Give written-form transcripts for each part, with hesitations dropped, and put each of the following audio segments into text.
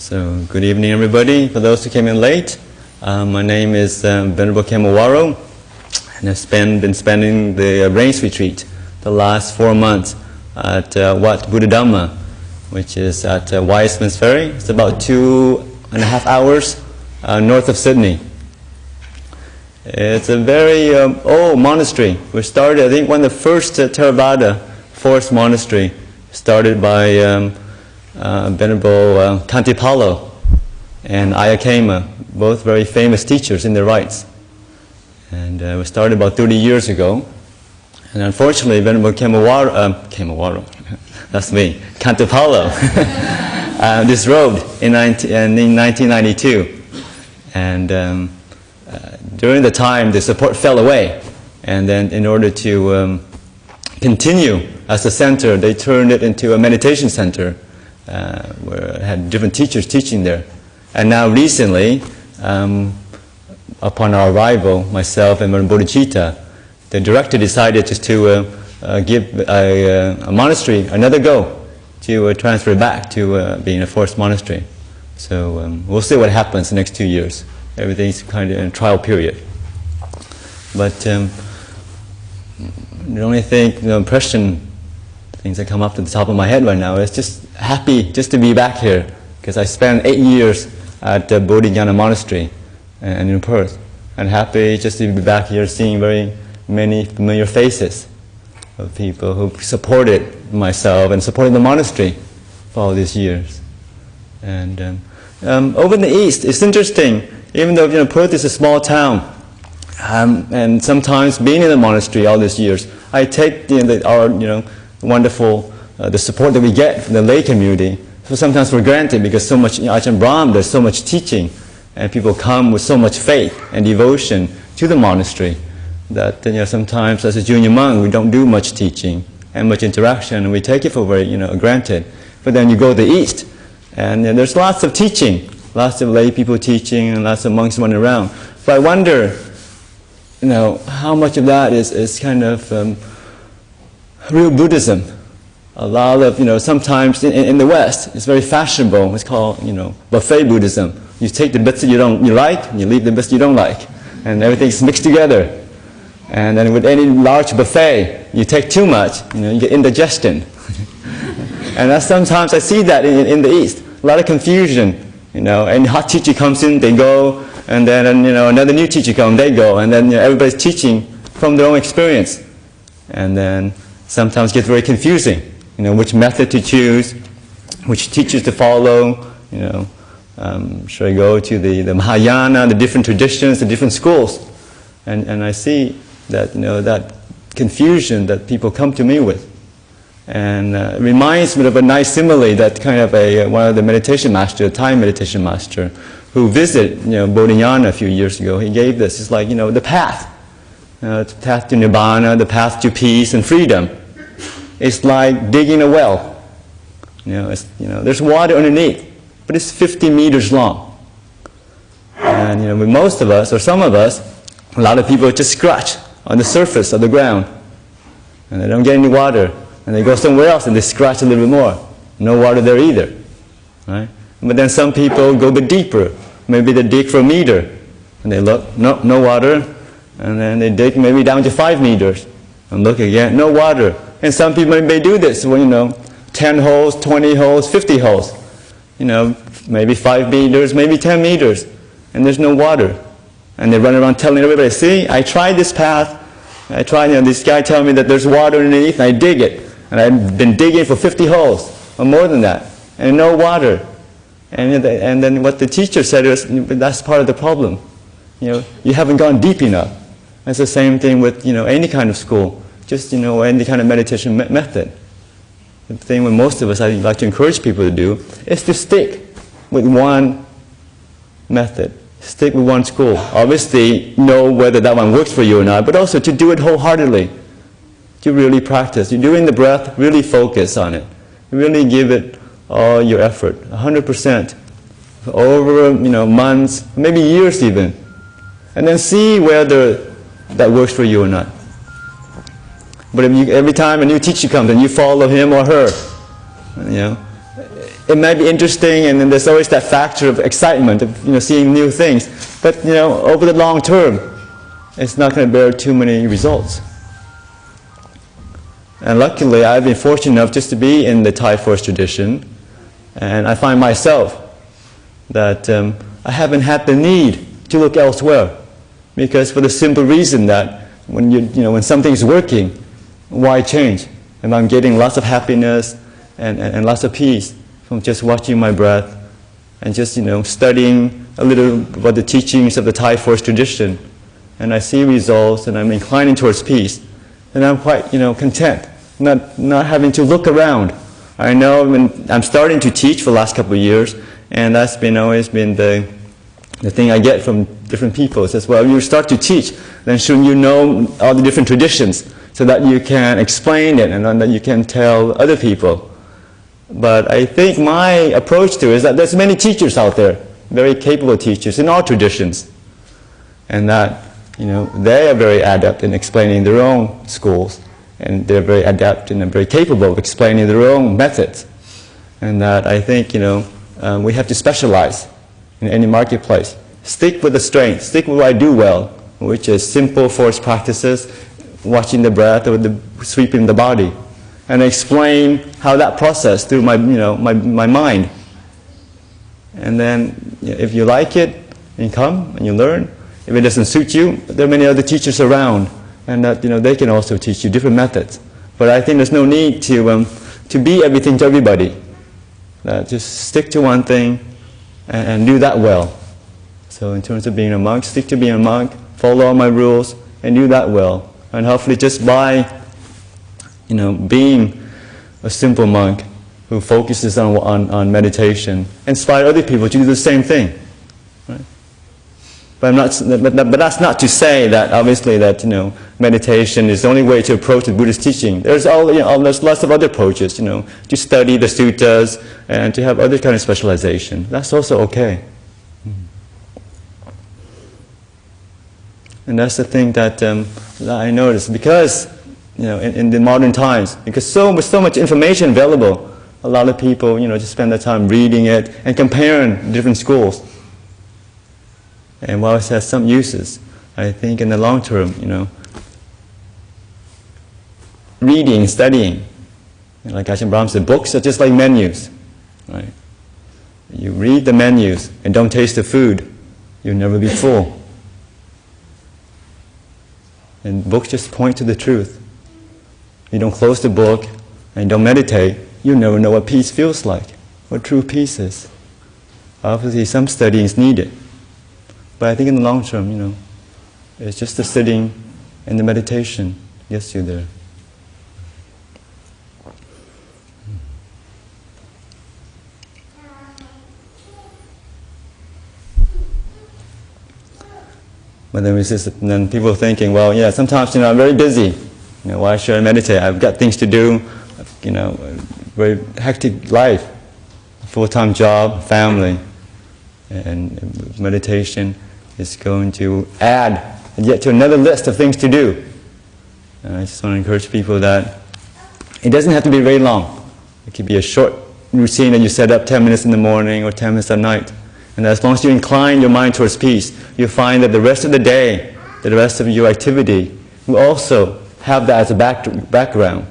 So, good evening everybody. For those who came in late, my name is Venerable Khemavaro, and I've been spending the rains retreat the last 4 months at Wat Buddha Dhamma, which is at Wiseman's Ferry. It's about 2.5 hours north of Sydney. It's a very old monastery. We started, I think, one of the first Theravada forest monastery, started by Venerable Kantipalo and Ajahn Khemavaro, both very famous teachers in their rights. And we started about 30 years ago. And unfortunately, Venerable Khemavaro, that's me, Kantipalo, disrobed in 1992. And during the time, the support fell away. And then in order to continue as a center, they turned it into a meditation center, where it had different teachers teaching there. And now recently, upon our arrival, myself and Venerable Bodhicitta, the director decided just to give a monastery another go, to transfer it back to being a forest monastery. So we'll see what happens the next 2 years. Everything's kind of in a trial period. But the only thing, impression, things that come up to the top of my head right now is just happy just to be back here, because I spent 8 years at the Bodhinyana Monastery and in Perth, and happy just to be back here seeing very many familiar faces of people who supported myself and supported the monastery for all these years. And over in the east, it's interesting, even though Perth is a small town, and sometimes being in the monastery all these years, I take our wonderful the support that we get from the lay community, so sometimes for granted, because so much Ajahn Brahm, there's so much teaching, and people come with so much faith and devotion to the monastery that sometimes as a junior monk we don't do much teaching and much interaction, and we take it for very granted. But then you go to the east, and there's lots of teaching, lots of lay people teaching, and lots of monks running around. But I wonder, how much of that is kind of real Buddhism. A lot of, sometimes in the West, it's very fashionable. It's called, buffet Buddhism. You take the bits that you like, and you leave the bits you don't like, and everything's mixed together. And then with any large buffet, you take too much, you get indigestion. And sometimes I see that in the East. A lot of confusion, and hot teacher comes in, they go, and then another new teacher comes, they go, and then everybody's teaching from their own experience. And then sometimes it gets very confusing, which method to choose, which teachers to follow, should I go to the Mahayana, the different traditions, the different schools. And I see that, that confusion that people come to me with. And it reminds me of a nice simile that kind of one of the meditation master, a Thai meditation master, who visited Bodhinyana a few years ago. He gave this. It's like, the path. The path to Nibbana, the path to peace and freedom. It's like digging a well. There's water underneath, but it's 50 meters long. And with most of us, or some of us, a lot of people just scratch on the surface of the ground, and they don't get any water. And they go somewhere else and they scratch a little bit more. No water there either. Right? But then some people go a bit deeper. Maybe they dig for a meter. And they look, no water. And then they dig maybe down to 5 meters. And look again, no water. And some people may do this, 10 holes, 20 holes, 50 holes. Maybe 5 meters, maybe 10 meters. And there's no water. And they run around telling everybody, see, I tried this path. I tried, this guy telling me that there's water underneath, and I dig it. And I've been digging for 50 holes, or more than that, and no water. And then what the teacher said was, that's part of the problem. You haven't gone deep enough. It's the same thing with, any kind of school, just, any kind of meditation method. The thing with most of us, I like to encourage people to do, is to stick with one method. Stick with one school. Obviously, know whether that one works for you or not, but also to do it wholeheartedly. To really practice. You're doing the breath, really focus on it. Really give it all your effort, 100%, over months, maybe years even. And then see whether that works for you or not. But if every time a new teacher comes and you follow him or her, it might be interesting, and then there's always that factor of excitement of seeing new things. But over the long term, it's not going to bear too many results. And luckily, I've been fortunate enough just to be in the Thai forest tradition, and I find myself that I haven't had the need to look elsewhere, because for the simple reason that when something's working, why change? And I'm getting lots of happiness and lots of peace from just watching my breath and just studying a little about the teachings of the Thai forest tradition, and I see results, and I'm inclining towards peace, and I'm quite content, not having to look around. I know when I'm starting to teach for the last couple of years, and that's always been the thing I get from different people. It says, well, you start to teach, then shouldn't you know all the different traditions so that you can explain it and that you can tell other people? But I think my approach to it is that there's many teachers out there, very capable teachers in all traditions, and that they are very adept in explaining their own schools, and they're very adept and very capable of explaining their own methods, and that I think we have to specialize in any marketplace. Stick with the strength, stick with what I do well, which is simple forest practices, watching the breath or the sweeping the body, and explain how that process through my mind. And then if you like it, you come and you learn. If it doesn't suit you, there are many other teachers around, and that they can also teach you different methods. But I think there's no need to be everything to everybody. Just stick to one thing and do that well. So in terms of being a monk, stick to being a monk, follow all my rules, and do that well. And hopefully just by being a simple monk who focuses on meditation, inspire other people to do the same thing. Right? But that's not to say that obviously that meditation is the only way to approach the Buddhist teaching. There's there's lots of other approaches. To study the suttas and to have other kind of specialization. That's also okay. And that's the thing that I noticed, because in the modern times, because with so much information available, a lot of people just spend their time reading it and comparing different schools. And while it has some uses, I think in the long term, reading, studying, like Ajahn Brahm said, books are just like menus, right? You read the menus and don't taste the food, you'll never be full. And books just point to the truth. You don't close the book and don't meditate, you never know what peace feels like, what true peace is. Obviously, some studying is needed. But I think in the long term, it's just the sitting and the meditation gets you there. But then people are thinking, well, yeah, sometimes I'm very busy. Why should I meditate? I've got things to do. Very hectic life, full-time job, family, and meditation is going to add yet to another list of things to do. And I just want to encourage people that it doesn't have to be very long. It could be a short routine that you set up 10 minutes in the morning or 10 minutes at night. And as long as you incline your mind towards peace, you'll find that the rest of the day, the rest of your activity, will also have that as a background.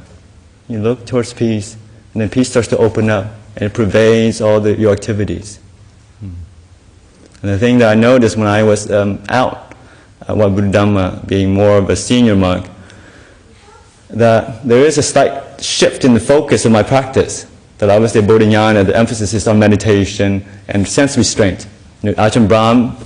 You look towards peace, and then peace starts to open up, and it pervades all your activities. And the thing that I noticed when I was out, while Buddha being more of a senior monk, that there is a slight shift in the focus of my practice. That obviously Bodhinyana, the emphasis is on meditation and sense restraint. Ajahn Brahm,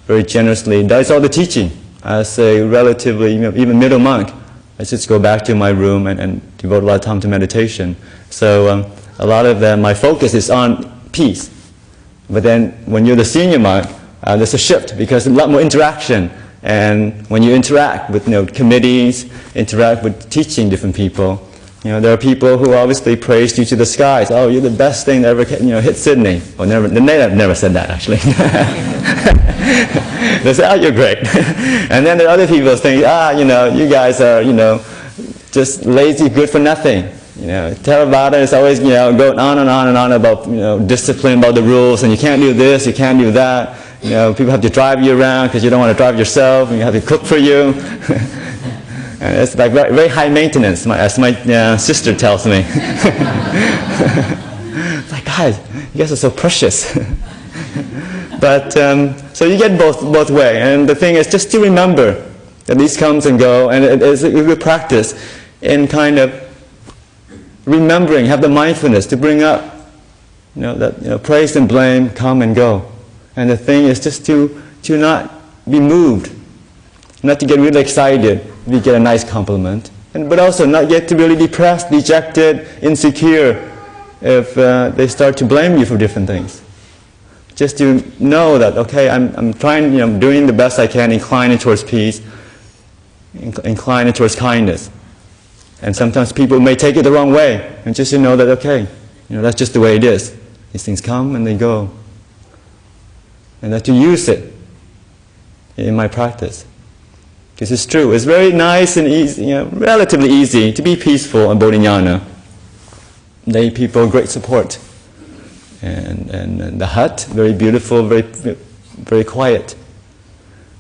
very generously does all the teaching. As a relatively, even middle monk, I just go back to my room and devote a lot of time to meditation. So a lot of my focus is on peace. But then when you're the senior monk, there's a shift because there's a lot more interaction. And when you interact with committees, interact with teaching different people, there are people who obviously praise you to the skies. Oh, you're the best thing that ever hit Sydney. Well, they never said that actually. They say, oh, you're great. And then there are other people saying, you guys are just lazy, good for nothing. Theravada is always, going on and on and on about, discipline, about the rules, and you can't do this, you can't do that. People have to drive you around because you don't want to drive yourself, and you have to cook for you. And it's like very, very high maintenance, as my sister tells me. It's like, guys, you guys are so precious. But, so you get both way. And the thing is just to remember that these comes and go, and it is a good practice in kind of remembering, have the mindfulness to bring up, that praise and blame come and go. And the thing is just to not be moved, not to get really excited if you get a nice compliment, but also not get to really depressed, dejected, insecure if they start to blame you for different things. Just to know that, okay, I'm trying, doing the best I can, inclining towards peace, inclining towards kindness. And sometimes people may take it the wrong way, and just to know that, okay, that's just the way it is. These things come and they go. And that to use it in my practice. Because it's true, it's very nice and easy, relatively easy to be peaceful in Bodhinyana. Lay people, great support. And the hut, very beautiful, very, very quiet.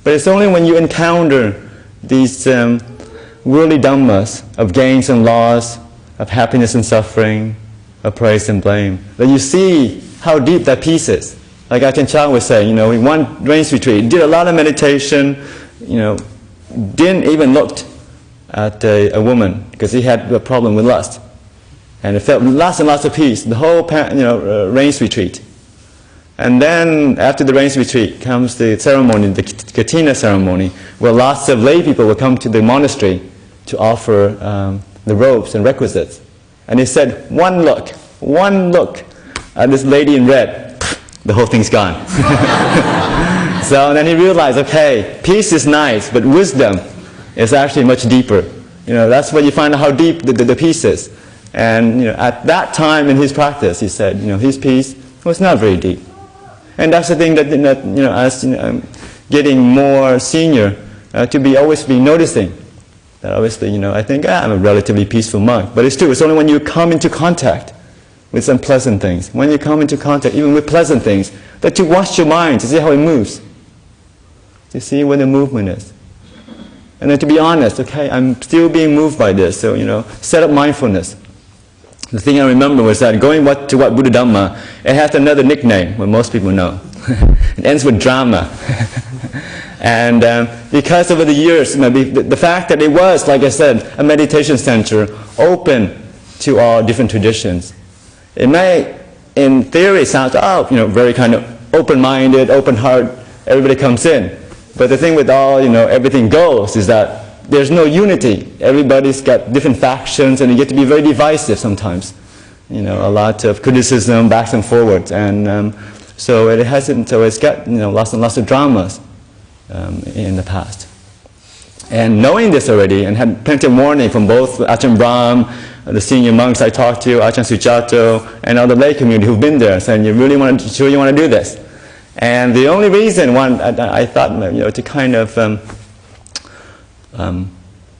But it's only when you encounter these worldly dhammas of gains and loss, of happiness and suffering, of praise and blame, that you see how deep that peace is. Like Ajahn Chah was saying, in one rains retreat, did a lot of meditation, didn't even look at a woman because he had a problem with lust. And it felt lots and lots of peace, the whole rains retreat. And then after the rains retreat comes the ceremony, the Katina ceremony, where lots of lay people will come to the monastery to offer the robes and requisites. And he said, one look at this lady in red, the whole thing's gone. So then he realized, okay, peace is nice, but wisdom is actually much deeper. That's where you find out how deep the peace is. And at that time in his practice, he said, his peace was not very deep. And that's the thing that as I'm getting more senior, to always be noticing that obviously, I think I'm a relatively peaceful monk. But it's true, it's only when you come into contact with some pleasant things, when you come into contact even with pleasant things, that you watch your mind to see how it moves, to see where the movement is. And then to be honest, okay, I'm still being moved by this, so set up mindfulness. The thing I remember was that going to what Buddha Dhamma, it has another nickname, what most people know. It ends with drama. And because over the years, the fact that it was, like I said, a meditation center, open to all different traditions, it may, in theory, sound, very kind of open-minded, open heart, everybody comes in. But the thing with all, everything goes is that there's no unity. Everybody's got different factions, and you get to be very divisive sometimes. A lot of criticism, backs and forwards, and so it's got lots and lots of dramas in the past. And knowing this already, and had plenty of warning from both Ajahn Brahm, the senior monks I talked to, Ajahn Sujato, and all the lay community who've been there, saying you really want to do this. And the only reason I thought to kind of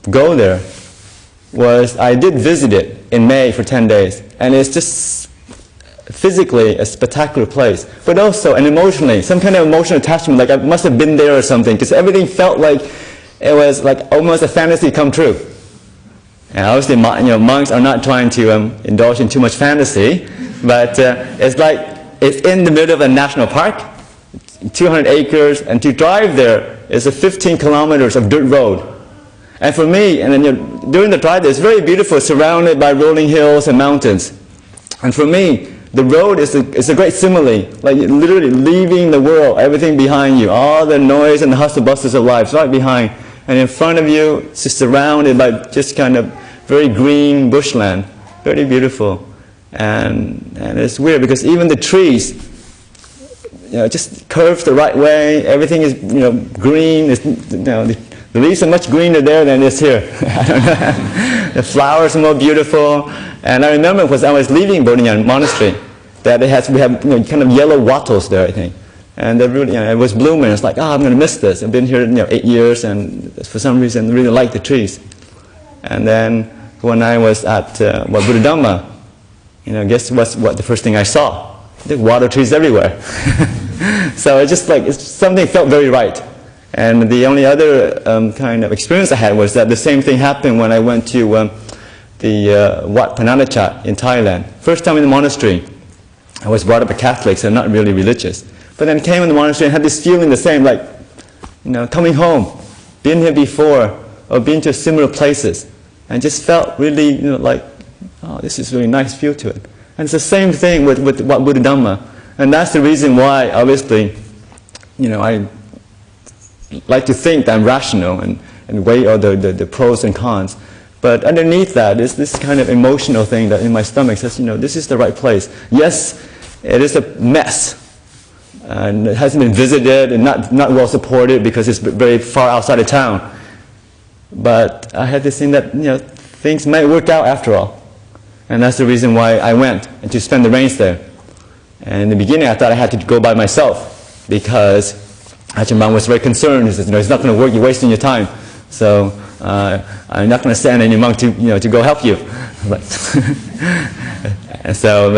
go there was I did visit it in May for 10 days, and it's just physically a spectacular place, but also and emotionally some kind of emotional attachment, like I must have been there or something, because everything felt like it was like almost a fantasy come true. And obviously monks are not trying to indulge in too much fantasy, but it's like it's in the middle of a national park, 200 acres, and to drive there is a 15 kilometers of dirt road. And for me, and then during the drive there, it's very beautiful, surrounded by rolling hills and mountains. And for me, the road is a great simile, like literally leaving the world, everything behind you, all the noise and the hustle bustles of life right behind. And in front of you, it's just surrounded by just kind of very green bushland, very beautiful. And it's weird because even the trees, just curves the right way. Everything is green. It's, the leaves are much greener there than it is here. I don't know. The flowers are more beautiful. And I remember because I was leaving Bodhinyana Monastery that we have kind of yellow wattles there, I think. And really, it was blooming. It's like, I'm going to miss this. I've been here 8 years, and for some reason, I really like the trees. And then when I was at Buddha Dhamma, guess what the first thing I saw? The water trees everywhere. So it's something felt very right. And the only other kind of experience I had was that the same thing happened when I went to the Wat Pananachat in Thailand. First time in the monastery. I was brought up a Catholic, so not really religious. But then came in the monastery and had this feeling the same, like, coming home, been here before, or been to similar places, and just felt really, like, oh, this is really nice feel to it. And it's the same thing with Wat Buddha Dhamma. And that's the reason why, obviously, I like to think that I'm rational and weigh all the pros and cons. But underneath that is this kind of emotional thing that in my stomach says, this is the right place. Yes, it is a mess. And it hasn't been visited and not well supported because it's very far outside of town. But I had this thing that, things might work out after all. And that's the reason why I went and to spend the rains there. And in the beginning I thought I had to go by myself because Ajahn Brahm was very concerned. He says, it's not going to work, you're wasting your time. So I'm not going to send any monk to go help you. But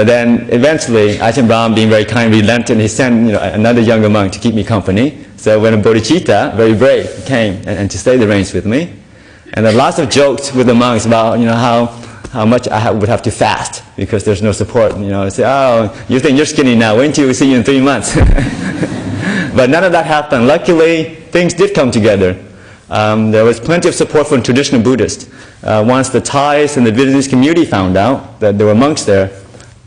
then eventually Ajahn Brahm, being very kind, relented, and he sent another younger monk to keep me company. So when a bodhicitta, very brave, came and to stay the rains with me. And there were lots of jokes with the monks about how much I would have to fast because there's no support. They say, oh, you think you're skinny now, wait until we see you in 3 months. But none of that happened. Luckily, things did come together. There was plenty of support from traditional Buddhists. Once the Thais and the Vietnamese community found out that there were monks there,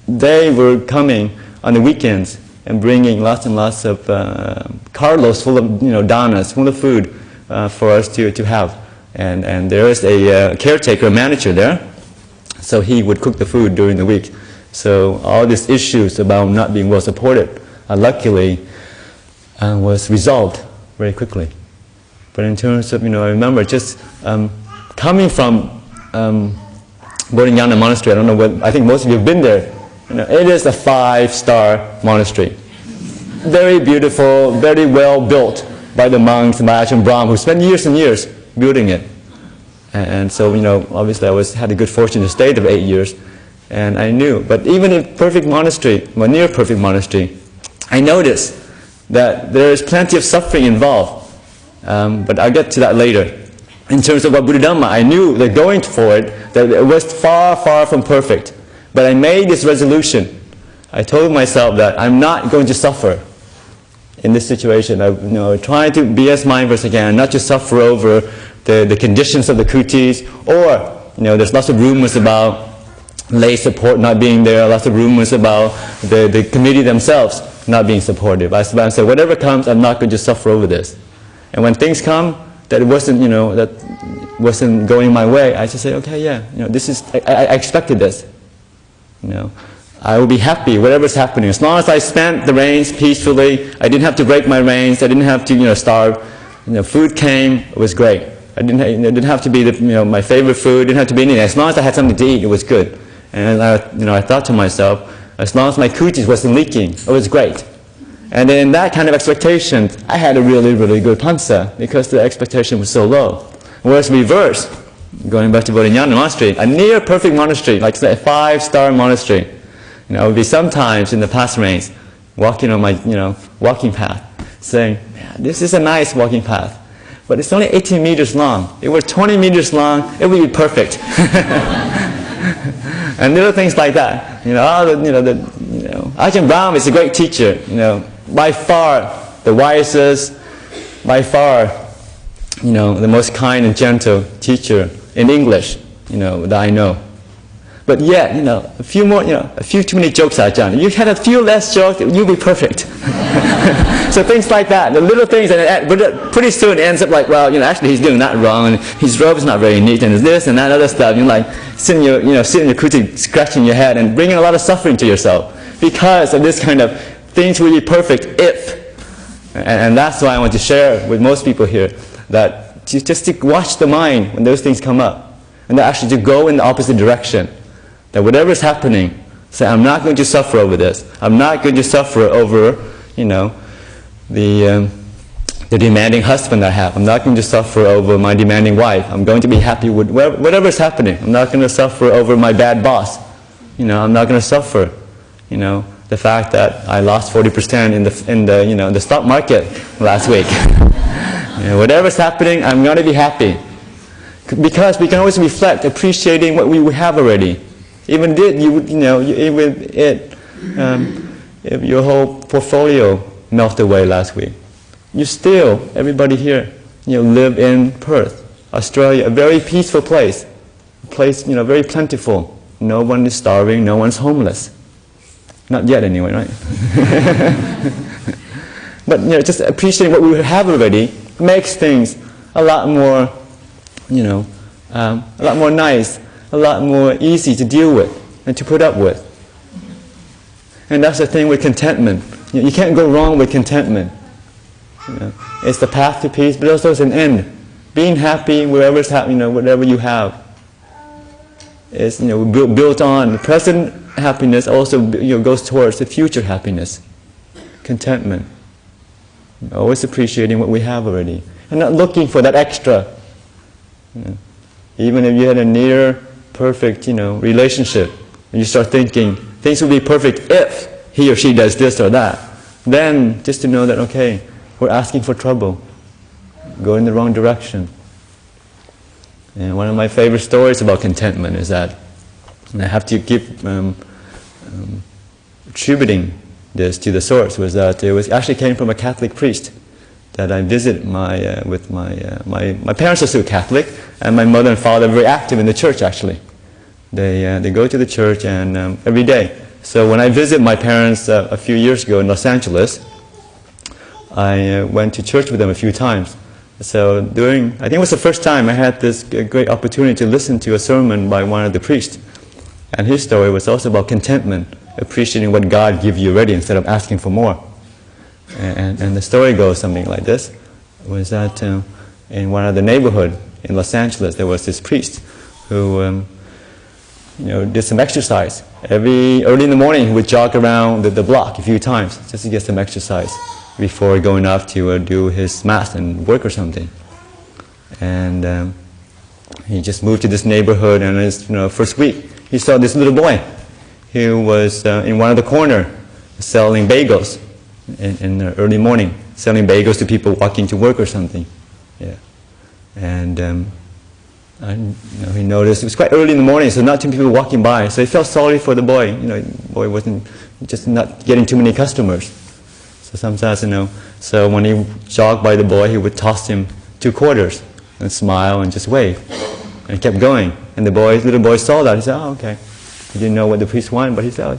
they were coming on the weekends and bringing lots and lots of carloads full of danas, full of food for us to have. And there is a caretaker, a manager there, so he would cook the food during the week. So all these issues about not being well supported, luckily, was resolved very quickly. But in terms of, I remember just coming from Bodhinyana Monastery, I don't know I think most of you have been there. It is a 5-star monastery. Very beautiful, very well built by the monks and by Ajahn Brahm, who spent years and years building it. And so, obviously I had the good fortune to stay there for 8 years. And I knew, but even in perfect monastery, well, near perfect monastery, I noticed that there is plenty of suffering involved. But I'll get to that later. In terms of what Buddha Dhamma, I knew that going for it, that it was far, far from perfect. But I made this resolution. I told myself that I'm not going to suffer in this situation. I trying to be as mindful as I can, not just suffer over the conditions of the kutis, or there's lots of rumors about lay support not being there, lots of rumors about the committee themselves not being supportive. I said, whatever comes, I'm not going to suffer over this. And when things come that it wasn't, that wasn't going my way, I just say, okay, yeah, this is, I expected this. I will be happy, whatever's happening. As long as I spent the rains peacefully, I didn't have to break my reins, I didn't have to, starve. Food came, it was great. It didn't have to be my favorite food, it didn't have to be anything. As long as I had something to eat, it was good. And I thought to myself, as long as my kutis wasn't leaking, it was great. And then in that kind of expectation, I had a really, really good pansa because the expectation was so low. Whereas reverse, going back to Bodhinyana Monastery, a near perfect monastery, like say a 5-star monastery, I would be sometimes in the past rains, walking on my walking path, saying, man, this is a nice walking path, but it's only 18 meters long. If it were 20 meters long, it would be perfect. And little things like that. Ajahn Brahm is a great teacher. By far the wisest, by far, the most kind and gentle teacher in English, that I know. But yet, a few more, a few too many jokes, Ajahn. You had a few less jokes, you'll be perfect. So things like that, the little things, and pretty soon it ends up like, well, actually he's doing that wrong, and his robe is not very neat, and this and that other stuff. You're like sitting in your kuti, scratching your head, and bringing a lot of suffering to yourself because of this kind of things will be perfect if. And that's why I want to share with most people here that just to watch the mind when those things come up, and actually to go in the opposite direction. That whatever is happening, say, I'm not going to suffer over this. I'm not going to suffer over, the the demanding husband I have. I'm not going to suffer over my demanding wife. I'm going to be happy with whatever is happening. I'm not going to suffer over my bad boss. I'm not going to suffer, the fact that I lost 40% in the stock market last week. Whatever's happening, I'm going to be happy. Because we can always reflect, appreciating what we have already. Even if your whole portfolio melted away last week, you still, everybody here, live in Perth, Australia, a very peaceful place, a place, very plentiful. No one is starving, no one's homeless. Not yet anyway, right? But just appreciating what we have already makes things a lot more, a lot more nice, a lot more easy to deal with and to put up with. And that's the thing with contentment. You can't go wrong with contentment. It's the path to peace, but also it's an end. Being happy wherever's happening, whatever you have, is built on. The present happiness also goes towards the future happiness. Contentment. Always appreciating what we have already, and not looking for that extra. Even if you had a near perfect, relationship, and you start thinking things will be perfect if he or she does this or that, then just to know that, okay, we're asking for trouble, go in the wrong direction. And one of my favorite stories about contentment is that, and I have to keep attributing this to the source, was that it actually came from a Catholic priest that I visited. My parents are still Catholic, and my mother and father are very active in the church actually. They go to the church and every day. So when I visited my parents a few years ago in Los Angeles, I went to church with them a few times. So I think it was the first time I had this great opportunity to listen to a sermon by one of the priests. And his story was also about contentment, appreciating what God gives you already instead of asking for more. And the story goes something like this, was that in one of the neighborhood in Los Angeles, there was this priest who did some exercise. Early in the morning, he would jog around the block a few times just to get some exercise before going off to do his mass and work or something. And he just moved to this neighborhood, and his first week, he saw this little boy who was in one of the corner selling bagels in the early morning, selling bagels to people walking to work or something. Yeah. And he noticed it was quite early in the morning, so not too many people walking by. So he felt sorry for the boy. The boy wasn't just not getting too many customers. So sometimes, so when he jogged by the boy, he would toss him 2 quarters and smile and just wave, and kept going. And the little boy saw that. He said, "Oh, okay." He didn't know what the priest wanted, but he said,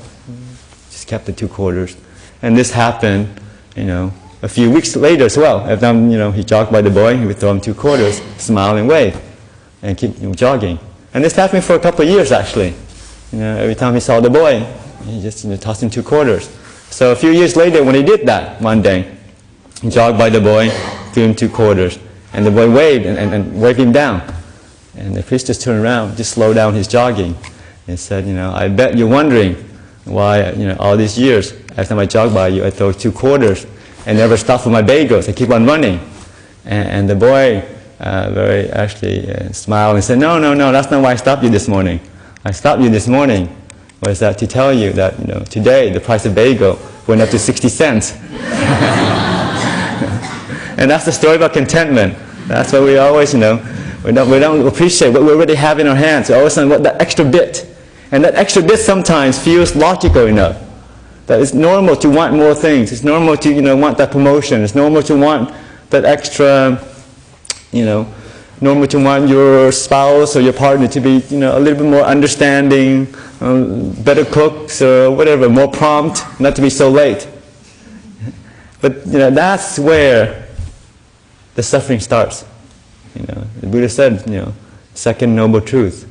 just kept the 2 quarters. And this happened, a few weeks later as well. Every time, he jogged by the boy, he would throw him 2 quarters, smile and wave, and keep jogging. And this happened for a couple of years actually. Every time he saw the boy, he just tossed him 2 quarters. So a few years later, when he did that one day, he jogged by the boy, threw him 2 quarters, and the boy waved and waved him down. And the priest just turned around, just slowed down his jogging, and said, "I bet you're wondering why, all these years, every time I jog by you, I throw 2 quarters and never stop for my bagels. I keep on running." And the boy very actually smiled and said, no, that's not why I stopped you this morning. I stopped you this morning was that to tell you that, today the price of bagel went up to 60 cents. And that's the story about contentment. That's why we always, we don't appreciate what we already have in our hands. We always want that extra bit. And that extra bit sometimes feels logical enough. That it's normal to want more things. It's normal to, want that promotion. It's normal to want that extra, normal to want your spouse or your partner to be, a little bit more understanding, better cooks or whatever, more prompt, not to be so late. But, that's where the suffering starts. The Buddha said, second noble truth,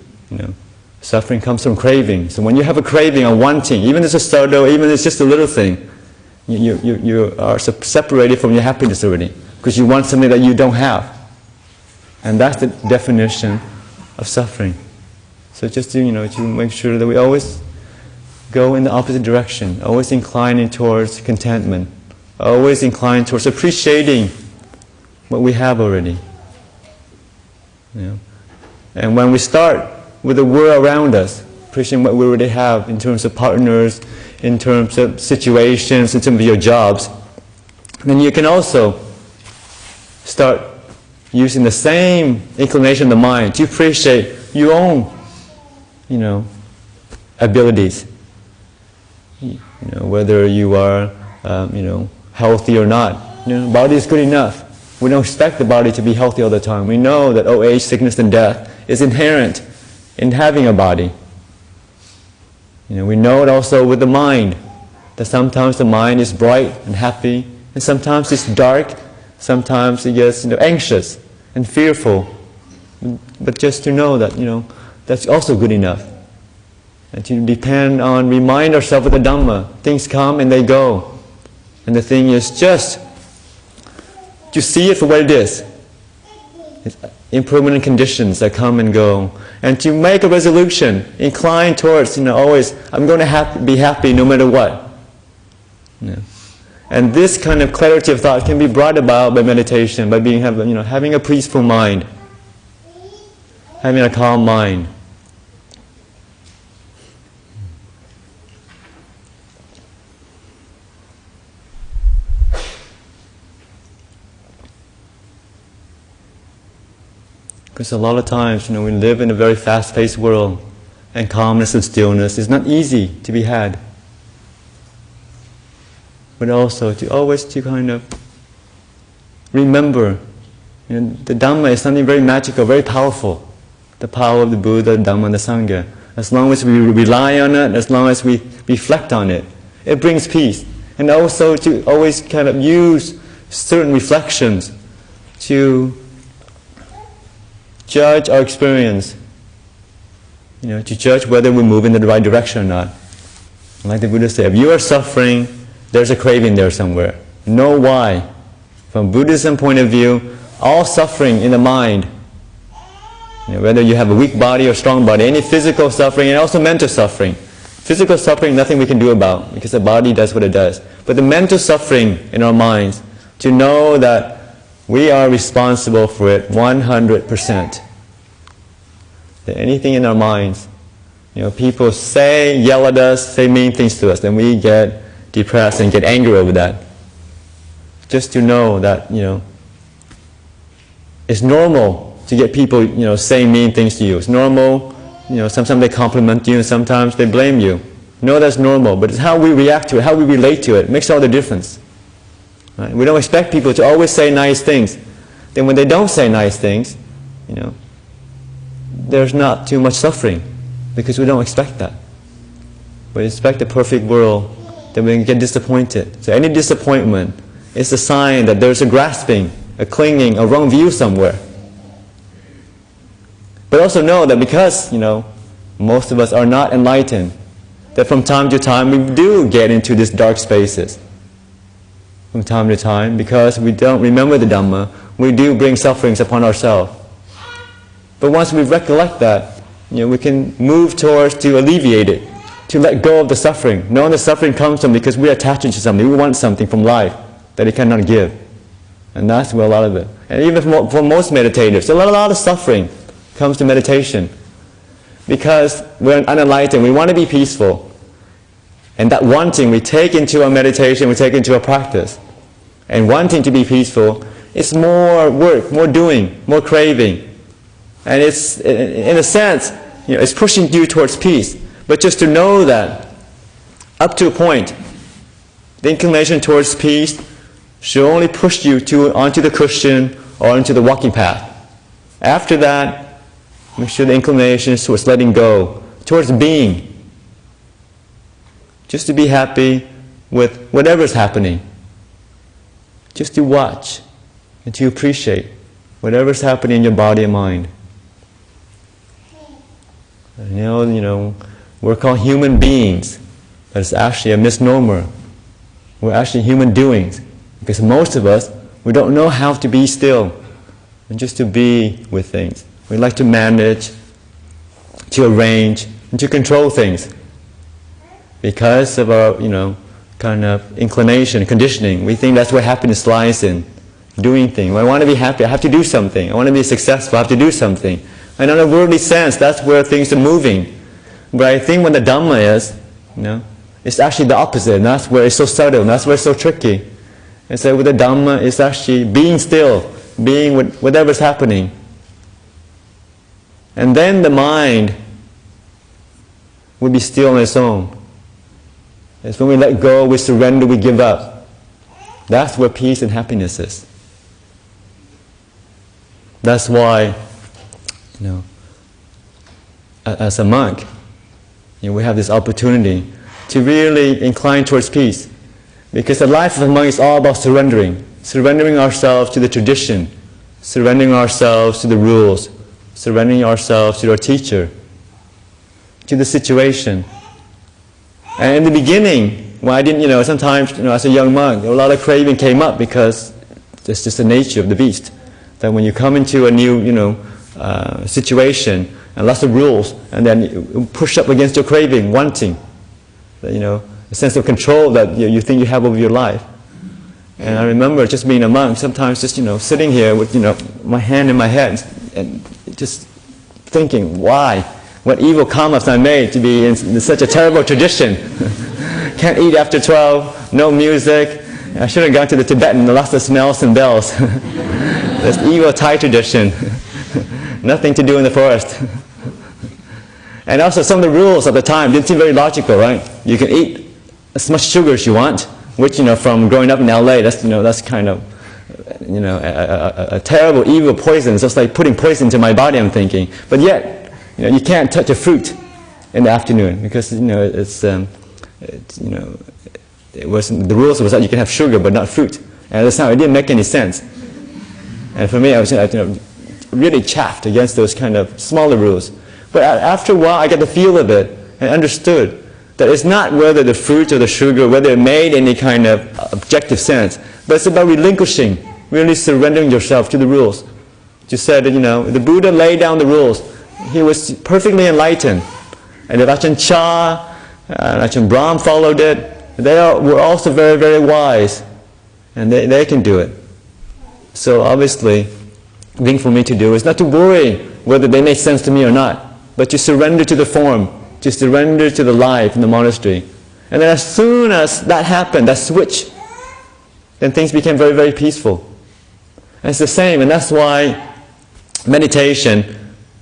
suffering comes from craving. So when you have a craving or wanting, even if it's a subtle, even if it's just a little thing, you are separated from your happiness already because you want something that you don't have. And that's the definition of suffering. So just to, to make sure that we always go in the opposite direction, always inclining towards contentment, always inclining towards appreciating what we have already. You know? And when we start with the world around us, appreciating what we already have in terms of partners, in terms of situations, in terms of your jobs, then you can also start using the same inclination of the mind to appreciate your own, abilities. Whether you are, healthy or not. Body is good enough. We don't expect the body to be healthy all the time. We know that old age, sickness, and death is inherent in having a body. We know it also with the mind, that sometimes the mind is bright and happy, and sometimes it's dark, sometimes it gets anxious and fearful. But just to know that, that's also good enough. And to depend on, remind ourselves of the Dhamma. Things come and they go. And the thing is just to see it for what it is. It's impermanent conditions that come and go. And to make a resolution, incline towards, always, I'm going to be happy no matter what. And this kind of clarity of thought can be brought about by meditation, by having a peaceful mind, having a calm mind. Because a lot of times, we live in a very fast-paced world, and calmness and stillness is not easy to be had. But also to always kind of remember, the Dhamma is something very magical, very powerful. The power of the Buddha, the Dhamma, and the Sangha. As long as we rely on it, as long as we reflect on it, it brings peace. And also to always kind of use certain reflections to judge our experience, to judge whether we move in the right direction or not. Like the Buddha said, if you are suffering, there's a craving there somewhere. Know why. From Buddhism point of view, all suffering in the mind, whether you have a weak body or strong body, any physical suffering and also mental suffering. Physical suffering, nothing we can do about, because the body does what it does. But the mental suffering in our minds, to know that we are responsible for it 100%. That anything in our minds, people yell at us, say mean things to us, then we get depressed and get angry over that. Just to know that, it's normal to get people, saying mean things to you. It's normal, sometimes they compliment you and sometimes they blame you. Know that's normal, but it's how we react to it, how we relate to it, makes all the difference. Right? We don't expect people to always say nice things. Then when they don't say nice things, there's not too much suffering, because we don't expect that. We expect a perfect world, then we can get disappointed. So any disappointment is a sign that there's a grasping, a clinging, a wrong view somewhere. But also know that because, most of us are not enlightened, that from time to time we do get into these dark spaces. From time to time, because we don't remember the Dhamma, we do bring sufferings upon ourselves. But once we recollect that, we can move towards to alleviate it, to let go of the suffering. Knowing the suffering comes from because we're attaching to something. We want something from life that it cannot give. And that's where a lot of it. And even for most meditators, a lot of suffering comes to meditation. Because we're unenlightened, we want to be peaceful. And that wanting we take into our meditation, we take into our practice. And wanting to be peaceful, it's more work, more doing, more craving. And it's, in a sense, it's pushing you towards peace. But just to know that, up to a point, the inclination towards peace should only push you onto the cushion or onto the walking path. After that, make sure the inclination is towards letting go, towards being. Just to be happy with whatever is happening. Just to watch and to appreciate whatever is happening in your body and mind. And we're called human beings, but it's actually a misnomer. We're actually human doings, because most of us, we don't know how to be still and just to be with things. We like to manage, to arrange, and to control things. Because of our, kind of inclination, conditioning, we think that's where happiness lies in. doing things. When I want to be happy, I have to do something. I want to be successful, I have to do something. And in a worldly sense, that's where things are moving. But I think when the Dhamma is, it's actually the opposite. And that's where it's so subtle, and that's where it's so tricky. And so with the Dhamma, it's actually being still, being with whatever's happening. And then the mind will be still on its own. It's when we let go, we surrender, we give up. That's where peace and happiness is. That's why, as a monk, we have this opportunity to really incline towards peace. Because the life of a monk is all about surrendering. Surrendering ourselves to the tradition. Surrendering ourselves to the rules. Surrendering ourselves to our teacher. To the situation. And in the beginning, when I didn't, sometimes, as a young monk, a lot of craving came up because it's just the nature of the beast. That when you come into a new, situation and lots of rules, and then you push up against your craving, wanting, a sense of control that you think you have over your life. And I remember just being a monk, sometimes just, sitting here with, my hand in my head and just thinking, why? What evil karmas I made to be in such a terrible tradition. Can't eat after 12, no music. I should have gone to the Tibetan, lots of smells and bells. This evil Thai tradition. Nothing to do in the forest. And also some of the rules of the time didn't seem very logical, right? You can eat as much sugar as you want, which, from growing up in LA, that's kind of, a terrible, evil poison. It's just like putting poison into my body, I'm thinking. But yet, you can't touch a fruit in the afternoon because, the rules was that you can have sugar but not fruit. And at the time, it didn't make any sense. And for me, I was really chaffed against those kind of smaller rules. But after a while, I got the feel of it and understood that it's not whether the fruit or the sugar, whether it made any kind of objective sense, but it's about relinquishing, really surrendering yourself to the rules. You said that, the Buddha laid down the rules. He was perfectly enlightened. And if Ajahn Chah and Ajahn Brahm followed it, they were also very, very wise. And they can do it. So obviously, the thing for me to do is not to worry whether they make sense to me or not, but to surrender to the form, to surrender to the life in the monastery. And then as soon as that happened, that switch, then things became very, very peaceful. And it's the same, and that's why meditation,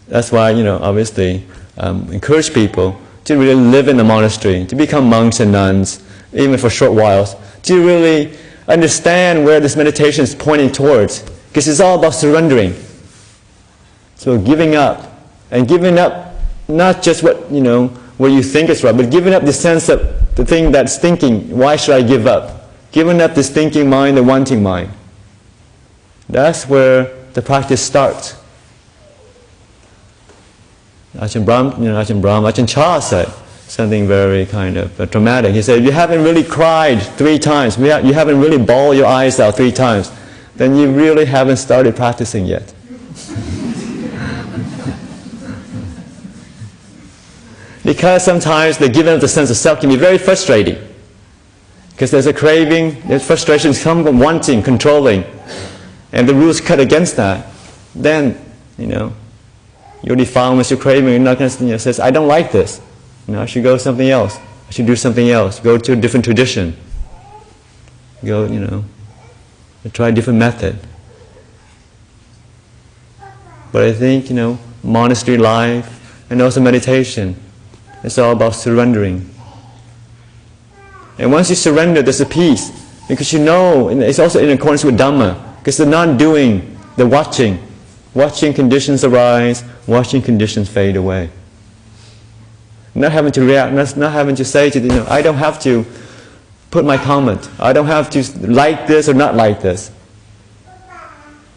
that's why, obviously, encourage people to really live in the monastery, to become monks and nuns, even for short whiles, to really understand where this meditation is pointing towards. Because it's all about surrendering. So giving up. And giving up not just what you think is right, but giving up the sense of the thing that's thinking, why should I give up? Giving up this thinking mind, the wanting mind. That's where the practice starts. Ajahn Chah said something very kind of dramatic. He said, if you haven't really cried 3 times, you haven't really bawled your eyes out 3 times, then you really haven't started practicing yet. Because sometimes the giving up the sense of self can be very frustrating. Because there's a craving, there's frustrations come from wanting, controlling. And the rules cut against that. Then, your defilements, your craving, you're not going to says, I don't like this. I should go something else. I should do something else. Go to a different tradition. Go, try a different method. But I think, monastery life and also meditation, it's all about surrendering. And once you surrender, there's a peace. Because it's also in accordance with Dhamma. Because the non-doing, the watching. Watching conditions arise, watching conditions fade away. Not having to react, not having to say to I don't have to put my comment. I don't have to like this or not like this.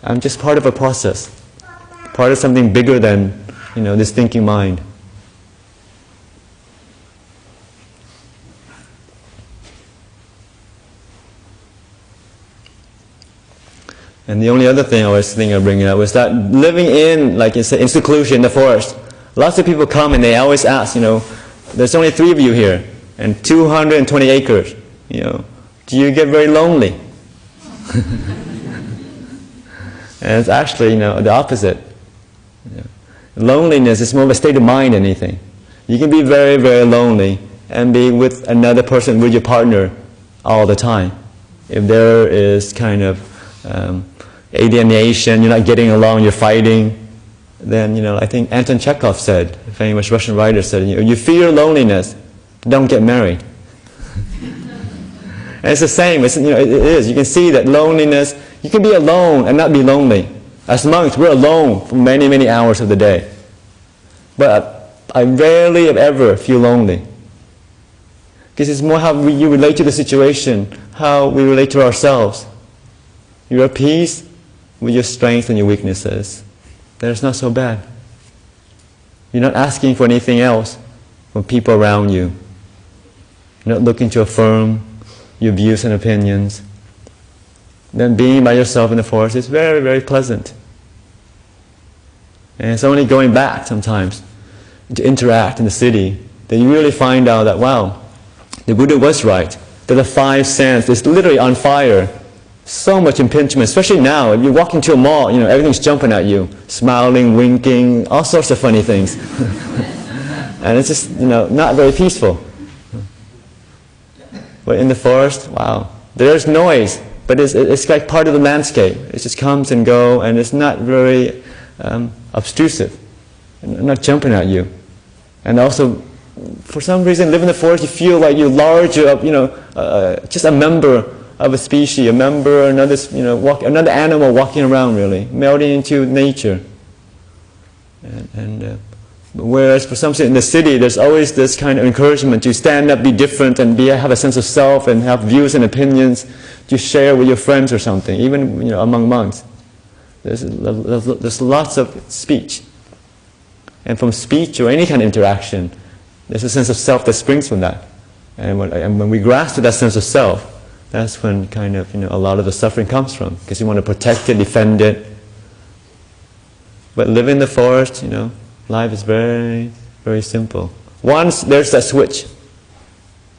I'm just part of a process. Part of something bigger than, this thinking mind. And the only other thing I was thinking of bringing up was that living in, like in seclusion in the forest, lots of people come and they always ask, there's only 3 of you here, and 220 acres, do you get very lonely? And it's actually, the opposite. Loneliness is more of a state of mind than anything. You can be very, very lonely and be with another person, with your partner, all the time. If there is kind of alienation, you're not getting along, you're fighting, then, I think Anton Chekhov said, a famous Russian writer said, you fear loneliness, don't get married. And it's the same, it is. You can see that loneliness, you can be alone and not be lonely. As monks, we're alone for many, many hours of the day. But I rarely, if ever, feel lonely. Because it's more how you relate to the situation, how we relate to ourselves. You're at peace with your strengths and your weaknesses. Then it's not so bad. You're not asking for anything else from people around you. You're not looking to affirm your views and opinions. Then being by yourself in the forest is very, very pleasant. And it's only going back sometimes to interact in the city that you really find out that, wow, the Buddha was right. That the five senses is literally on fire. So much impingement, especially now. If you walk into a mall, everything's jumping at you. Smiling, winking, all sorts of funny things. And it's just, not very peaceful. But in the forest, wow, there's noise, but it's like part of the landscape. It just comes and goes, and it's not very obtrusive, not jumping at you. And also, for some reason, live in the forest, you feel like you're larger, just a member of a species, a member, another animal walking around, really, melting into nature. Whereas for some reason in the city, there's always this kind of encouragement to stand up, be different, and have a sense of self, and have views and opinions to share with your friends or something, even among monks. There's lots of speech. And from speech or any kind of interaction, there's a sense of self that springs from that. And when we grasp that sense of self, that's when kind of a lot of the suffering comes from, because you want to protect it, defend it. But living in the forest, life is very, very simple. Once there's that switch,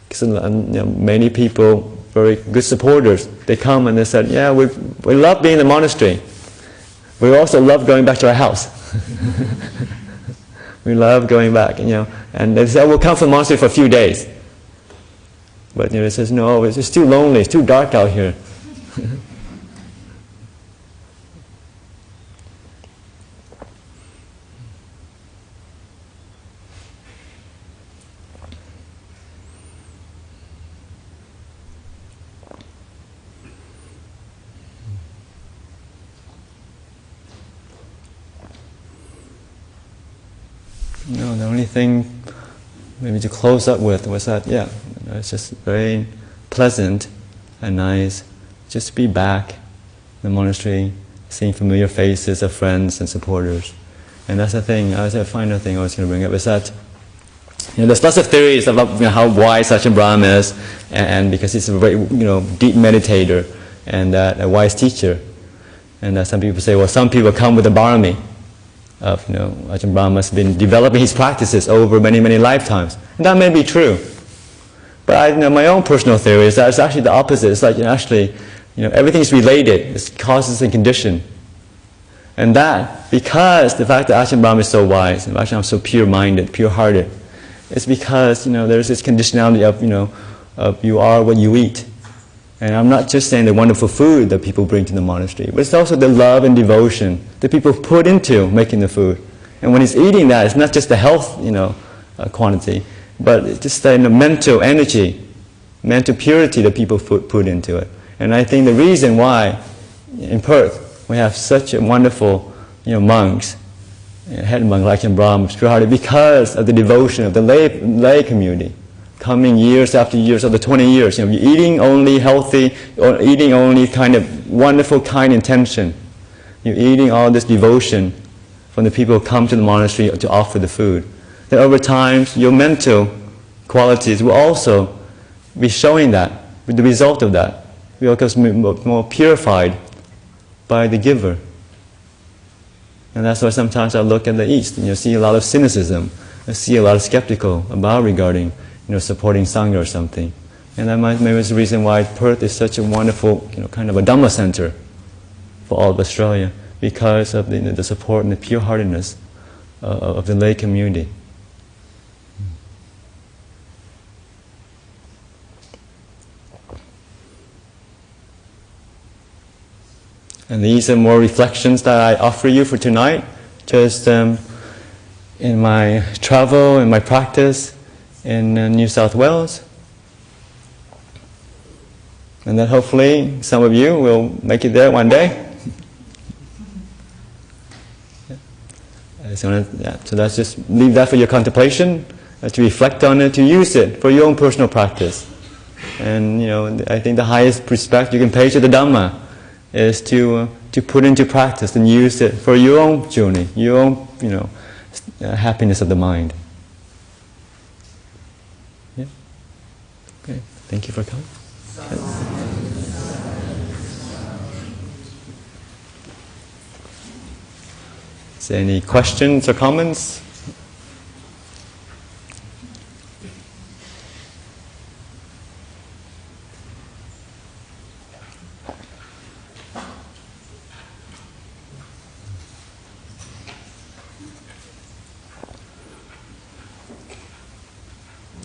because many people, very good supporters, they come and they said, yeah, we love being in the monastery. We also love going back to our house. We love going back, and they said, we'll come from the monastery for a few days. But it says, no, it's just too lonely, it's too dark out here. The only thing maybe to close up with was that, it's just very pleasant and nice just to be back in the monastery, seeing familiar faces of friends and supporters. And that's the thing, the final thing I was going to bring up is that there's lots of theories about how wise Ajahn Brahm is, and because he's a very deep meditator and a wise teacher. And some people say, well, some people come with a barami of, Ajahn Brahm must have been developing his practices over many, many lifetimes. And that may be true. But my own personal theory is that it's actually the opposite. It's like, everything is related. It's causes and condition. And that, because the fact that Ajahn Brahm is so wise, and Ajahn Brahm is so pure-minded, pure-hearted, it's because, there's this conditionality of you are what you eat. And I'm not just saying the wonderful food that people bring to the monastery, but it's also the love and devotion that people put into making the food. And when he's eating that, it's not just the health, quantity, but it's just the mental energy, mental purity that people put into it. And I think the reason why in Perth we have such a wonderful, monks, head monk like Ajahn Brahm, pure-hearted, because of the devotion of the lay community. Coming years after years, after 20 years, you're eating only healthy, or eating only kind of wonderful, kind intention. You're eating all this devotion from the people who come to the monastery to offer the food. Then over time, your mental qualities will also be showing that, with the result of that. We will become more purified by the giver. And that's why sometimes I look at the East and you see a lot of cynicism. I see a lot of skeptical about regarding supporting Sangha or something. And that maybe is the reason why Perth is such a wonderful, kind of a Dhamma center for all of Australia. because of the support and the pure-heartedness of the lay community. And these are more reflections that I offer you for tonight, just in my travel, in my practice in New South Wales. And that hopefully some of you will make it there one day. So let's just leave that for your contemplation, to reflect on it, to use it for your own personal practice. And I think the highest respect you can pay to the Dhamma is to put into practice and use it for your own journey, your own happiness of the mind. Yeah. Okay. Thank you for coming. Is there any questions or comments?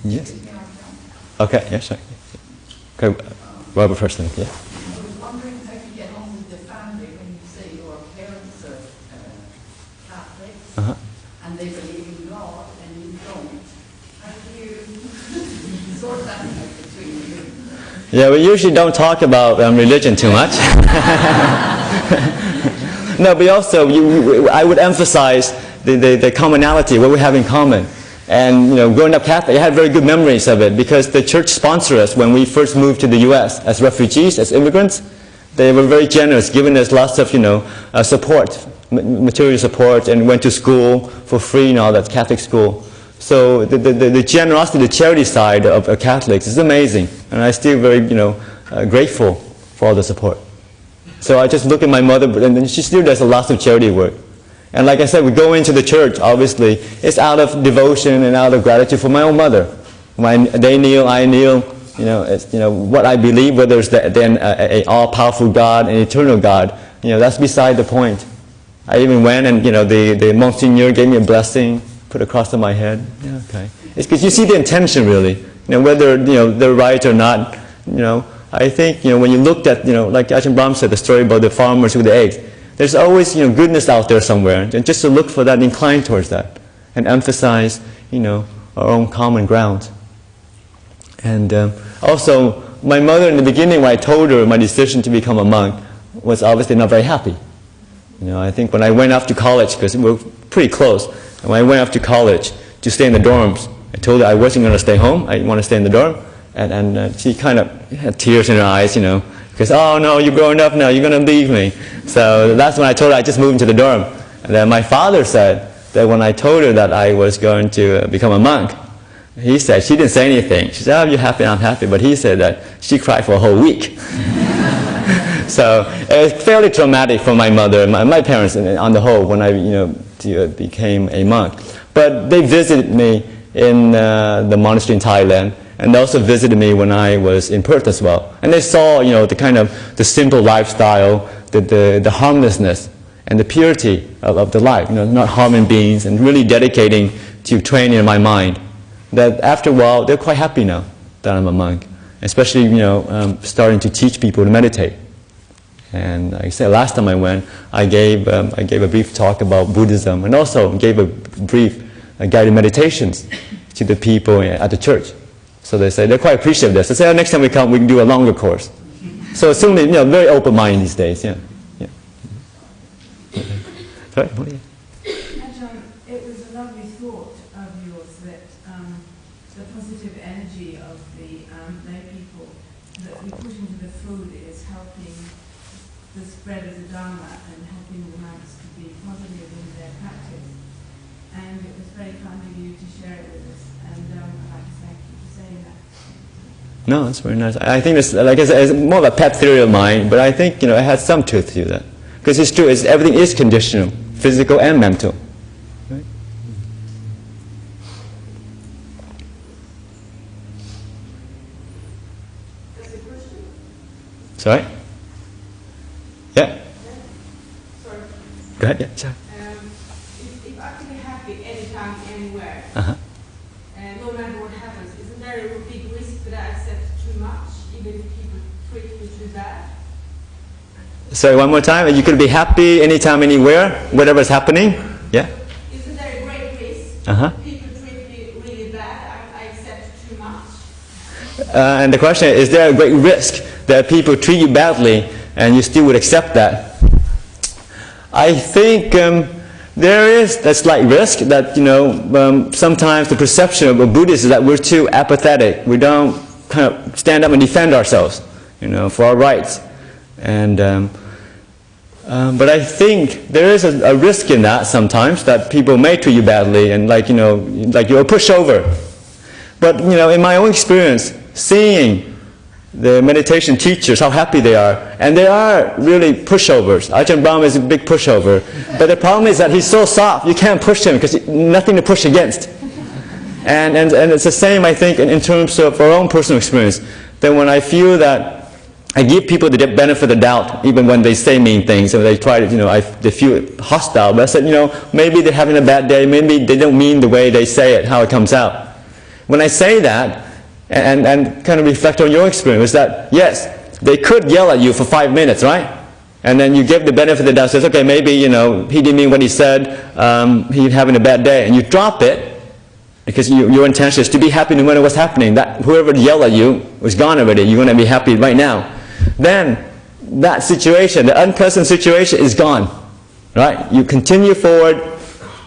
Yes. Okay, yes, sure. Okay, Robert first then, yeah. I was wondering how you get on with the family when you say your parents are Catholics and they believe in God and you don't. How do you sort that out between you? Yeah, we usually don't talk about religion too much. No, but also I would emphasize the commonality, what we have in common. And growing up Catholic, I had very good memories of it because the church sponsored us when we first moved to the U.S. as refugees, as immigrants. They were very generous, giving us lots of support, material support, and went to school for free and all that, Catholic school. So the generosity, the charity side of Catholics is amazing, and I'm still very grateful for all the support. So I just look at my mother, and she still does a lot of charity work. And like I said, we go into the church, obviously, it's out of devotion and out of gratitude for my own mother. When they kneel, I kneel, it's, what I believe, whether it's then an all-powerful God, an eternal God, that's beside the point. I even went and, the Monsignor gave me a blessing, put across my head. Yeah, okay. It's because you see the intention, really. Whether, they're right or not, I think, when you looked at, like Ajahn Brahm said, the story about the farmers with the eggs, there's always, goodness out there somewhere, and just to look for that, incline towards that, and emphasize, our own common ground. And also, my mother in the beginning, when I told her my decision to become a monk, was obviously not very happy. I think when I went off to college, because we were pretty close, and when I went off to college to stay in the dorms, I told her I wasn't going to stay home, I want to stay in the dorm, and she kind of had tears in her eyes, because, oh no, you're growing up now, you're going to leave me. So that's when I told her I just moved into the dorm. And then my father said that when I told her that I was going to become a monk, he said, she didn't say anything. She said, oh, you're happy, I'm happy. But he said that she cried for a whole week. So it was fairly traumatic for my mother and my parents on the whole when I became a monk. But they visited me in the monastery in Thailand. And they also visited me when I was in Perth as well. And they saw, the kind of the simple lifestyle, the harmlessness, and the purity of the life, not harming beings, and really dedicating to training my mind. That after a while, they're quite happy now that I'm a monk. Especially, starting to teach people to meditate. And like I said, last time I went, I gave a brief talk about Buddhism, and also gave a brief guided meditations to the people at the church. So they say they're quite appreciative of this. They say, oh, next time we come, we can do a longer course. So certainly, very open mind these days. Yeah. Sorry. Ajahn, it was a lovely thought of yours that the positive energy of the lay people that we put into the food is helping the spread of the Dharma and helping the monks to be positive in their practice. And it was very kind of you to share it with us. And I'd like to thank you for saying that. No, that's very nice. I think it's, like I said, it's more of a pet theory of mine, but I think, it has some truth to that. Because it's true, everything is conditional, physical and mental. Right? That's a question? Sorry? Yeah? Sorry. ahead. Yeah, sorry. If I can be happy anytime, anywhere, Uh-huh. no matter what happens, isn't there a big risk that I accept too much, even if people treat me too bad? Sorry, one more time. You could be happy anytime, anywhere, whatever's happening. Yeah. Isn't there a great risk? Uh-huh. People treat me really bad, I accept too much. And the question is there a great risk that people treat you badly and you still would accept that? I think there is a slight risk that, sometimes the perception of Buddhists is that we're too apathetic. We don't kind of stand up and defend ourselves, for our rights. And but I think there is a risk in that sometimes, that people may treat you badly and like you're a pushover. But in my own experience, seeing the meditation teachers, how happy they are, and they are really pushovers. Ajahn Brahma is a big pushover, but the problem is that he's so soft, you can't push him because nothing to push against. And it's the same, I think, in terms of our own personal experience, that when I feel that I give people the benefit of the doubt, even when they say mean things, or they try to, they feel hostile, but I said, maybe they're having a bad day, maybe they don't mean the way they say it, how it comes out. When I say that, and kind of reflect on your experience, that yes, they could yell at you for 5 minutes, right? And then you give the benefit of the doubt, says, okay, maybe, he didn't mean what he said, he's having a bad day, and you drop it, because your intention is to be happy no matter what's happening. That whoever yelled at you was gone already, you're going to be happy right now. Then that situation, the unpleasant situation is gone, right? You continue forward,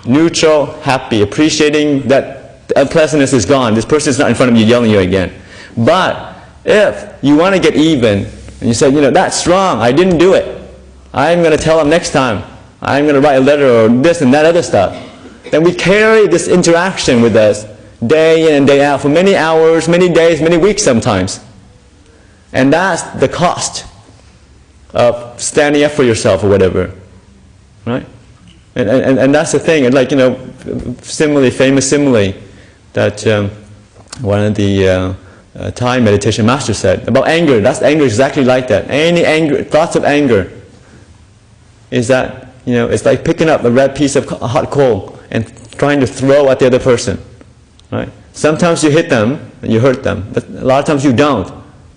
neutral, happy, appreciating that the unpleasantness is gone. This person is not in front of you yelling at you again. But if you want to get even, and you say, that's wrong, I didn't do it, I'm going to tell them next time, I'm going to write a letter or this and that other stuff, then we carry this interaction with us day in and day out for many hours, many days, many weeks sometimes. And that's the cost of standing up for yourself or whatever, right? And that's the thing. And like, simile, famous simile that one of the Thai meditation masters said about anger. That's anger exactly like that. Any anger, thoughts of anger is that, it's like picking up a red piece of hot coal and trying to throw at the other person, right? Sometimes you hit them and you hurt them, but a lot of times you don't.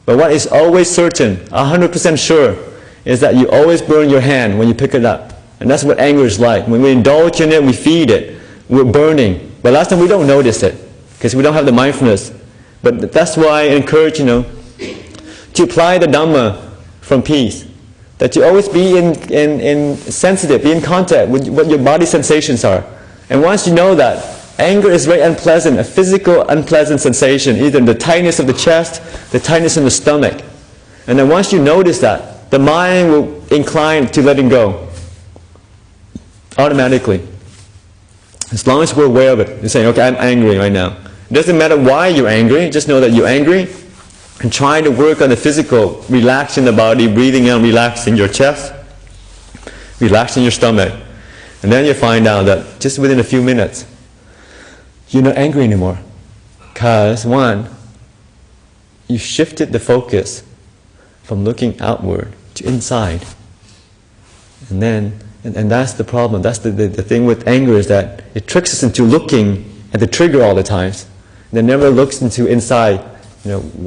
But what is always certain, 100% sure, is that you always burn your hand when you pick it up. And that's what anger is like. When we indulge in it, we feed it, we're burning. But last time we don't notice it, because we don't have the mindfulness. But that's why I encourage, to apply the Dhamma from peace. That you always be in sensitive, be in contact with what your body sensations are. And once you know that, anger is very unpleasant, a physical unpleasant sensation, either in the tightness of the chest, the tightness in the stomach. And then once you notice that, the mind will incline to letting go automatically. As long as we're aware of it, you're saying, okay, I'm angry right now. It doesn't matter why you're angry, just know that you're angry, and try to work on the physical, relaxing the body, breathing out, relaxing your chest, relaxing your stomach. And then you find out that just within a few minutes, you're not angry anymore. Because, one, you shifted the focus from looking outward to inside. And then, and that's the problem. That's the thing with anger, is that it tricks us into looking at the trigger all the times. And it never looks into inside,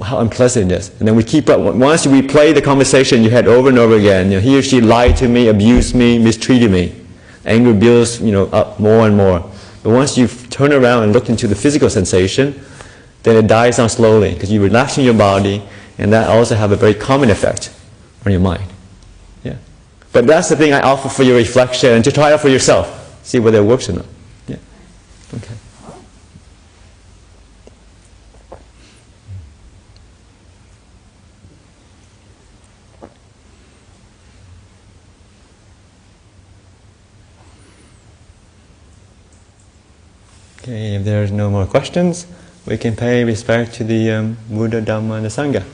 how unpleasant it is. And then we keep up. Once you replay the conversation you had over and over again, he or she lied to me, abused me, mistreated me. Anger builds, up more and more. But once you turn around and look into the physical sensation, then it dies down slowly, because you're relaxing your body, and that also have a very calming effect on your mind. Yeah. But that's the thing I offer for your reflection, and to try it for yourself. See whether it works or not. Yeah. Okay. Okay, if there's no more questions, we can pay respect to the Buddha, Dhamma, and the Sangha.